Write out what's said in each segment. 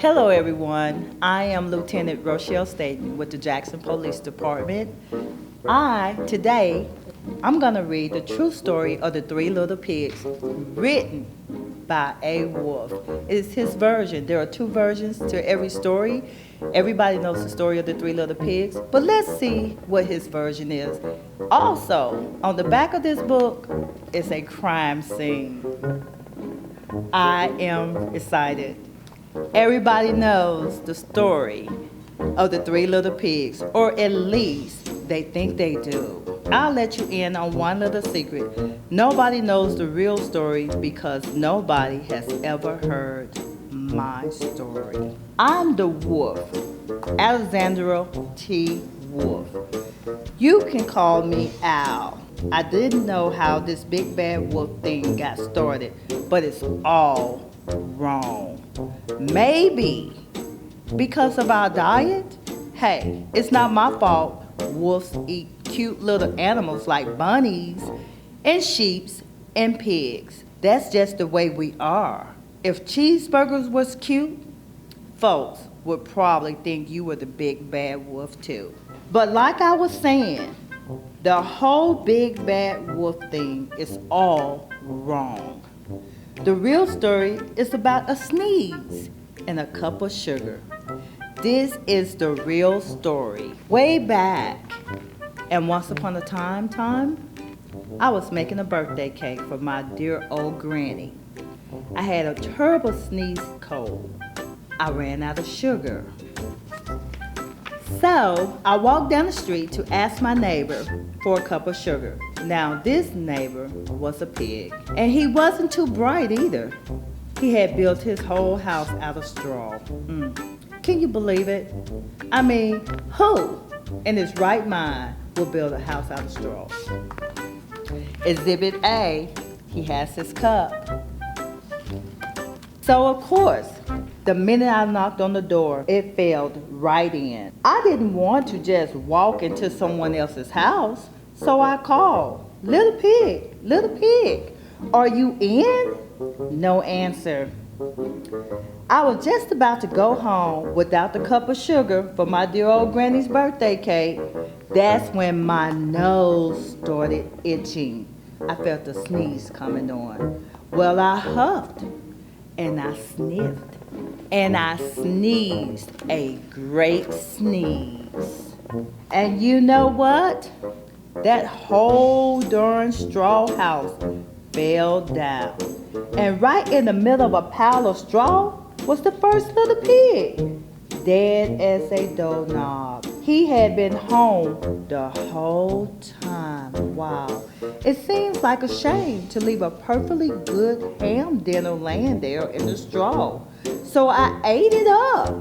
Hello everyone, I am Lieutenant Rochelle Staten with the Jackson Police Department. Today, I'm gonna read the true story of the Three Little Pigs, written by a wolf. It's his version. There are two versions to every story. Everybody knows the story of the Three Little Pigs, but let's see what his version is. Also, on the back of this book is a crime scene. I am excited. Everybody knows the story of the Three Little Pigs, or at least they think they do. I'll let you in on one little secret. Nobody knows the real story because nobody has ever heard my story. I'm the wolf, Alexandra T. Wolf. You can call me Al. I didn't know how this big bad wolf thing got started, but it's all wrong. Maybe because of our diet? Hey, it's not my fault. Wolves eat cute little animals like bunnies and sheeps and pigs. That's just the way we are. If cheeseburgers was cute, folks would probably think you were the big bad wolf too. But like I was saying, the whole big bad wolf thing is all wrong. The real story is about a sneeze and a cup of sugar. This is the real story. Way back, and once upon a time, I was making a birthday cake for my dear old granny. I had a terrible sneeze cold. I ran out of sugar. So I walked down the street to ask my neighbor for a cup of sugar. Now this neighbor was a pig, and he wasn't too bright either. He had built his whole house out of straw. Can you believe it? I mean, who in his right mind will build a house out of straw? Exhibit A, he has his cup. So of course, the minute I knocked on the door, it fell right in. I didn't want to just walk into someone else's house, so I called, little pig, are you in? No answer. I was just about to go home without the cup of sugar for my dear old granny's birthday cake. That's when my nose started itching. I felt a sneeze coming on. Well, I huffed and I sniffed and I sneezed a great sneeze. And you know what? That whole darn straw house fell down. And right in the middle of a pile of straw was the first little pig, dead as a doorknob. He had been home the whole time. Wow. It seems like a shame to leave a perfectly good ham dinner laying there in the straw. So I ate it up.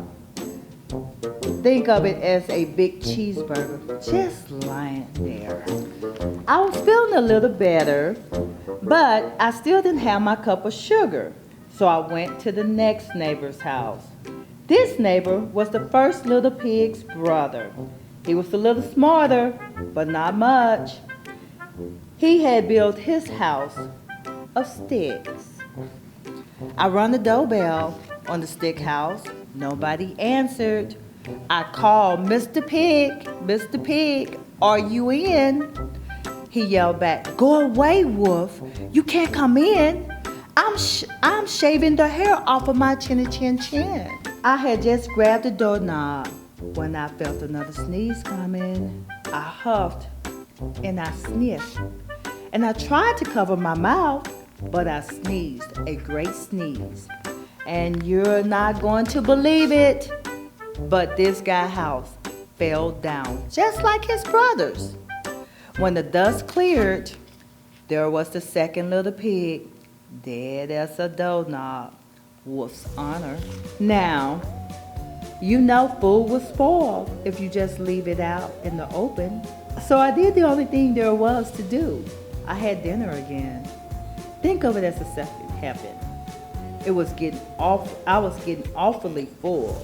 Think of it as a big cheeseburger just lying there. I was feeling a little better, but I still didn't have my cup of sugar. So I went to the next neighbor's house. This neighbor was the first little pig's brother. He was a little smarter, but not much. He had built his house of sticks. I rang the doorbell on the stick house. Nobody answered. I called, Mr. Pig, are you in? He yelled back, go away, wolf. You can't come in. I'm shaving the hair off of my chinny chin chin. I had just grabbed the doorknob when I felt another sneeze coming. I huffed and I sniffed. And I tried to cover my mouth, but I sneezed a great sneeze. And you're not going to believe it, but this guy's house fell down just like his brothers. When the dust cleared, there was the second little pig, dead as a doorknob. Wolf's honor. Now, you know food will spoil if you just leave it out in the open. So I did the only thing there was to do. I had dinner again. Think of it as a second heaven. I was getting awfully full,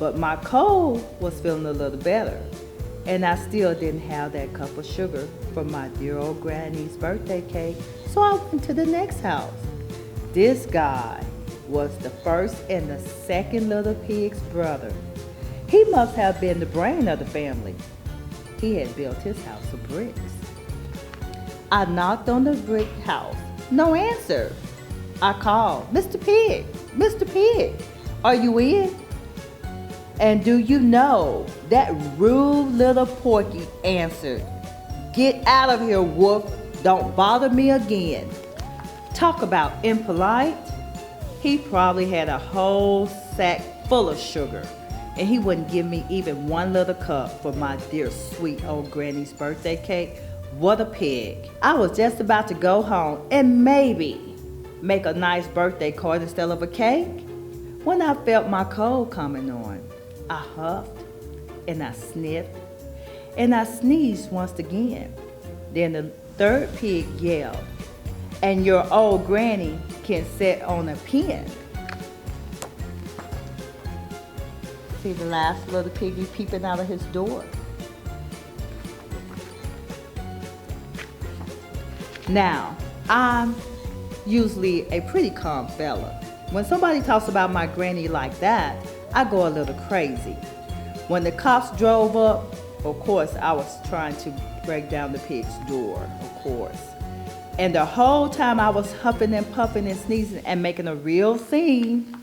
but my cold was feeling a little better. And I still didn't have that cup of sugar for my dear old granny's birthday cake, so I went to the next house. This guy was the first and the second little pig's brother. He must have been the brain of the family. He had built his house of bricks. I knocked on the brick house. No answer. I called, Mr. Pig, Mr. Pig, are you in? And do you know that rude little porky answered, get out of here, wolf. Don't bother me again. Talk about impolite. He probably had a whole sack full of sugar, and he wouldn't give me even one little cup for my dear sweet old granny's birthday cake. What a pig. I was just about to go home and maybe make a nice birthday card instead of a cake when I felt my cold coming on. I huffed and I sniffed and I sneezed once again. Then the third pig yelled, and your old granny can sit on a pin. See the last little piggy peeping out of his door. Now, I'm usually a pretty calm fella. When somebody talks about my granny like that, I go a little crazy. When the cops drove up, of course, I was trying to break down the pig's door, of course. And the whole time I was huffing and puffing and sneezing and making a real scene.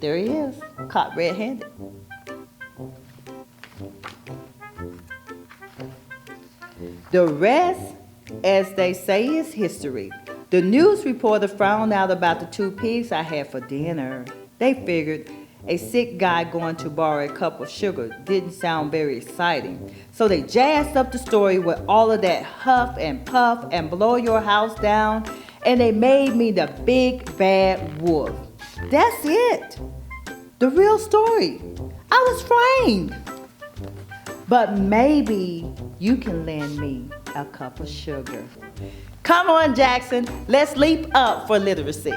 There he is, caught red-handed. The rest, as they say, is history. The news reporter found out about the two pigs I had for dinner. They figured a sick guy going to borrow a cup of sugar didn't sound very exciting. So they jazzed up the story with all of that huff and puff and blow your house down, and they made me the big bad wolf. That's it. The real story. I was framed. But maybe you can lend me a cup of sugar. Come on, Jackson. Let's leap up for literacy.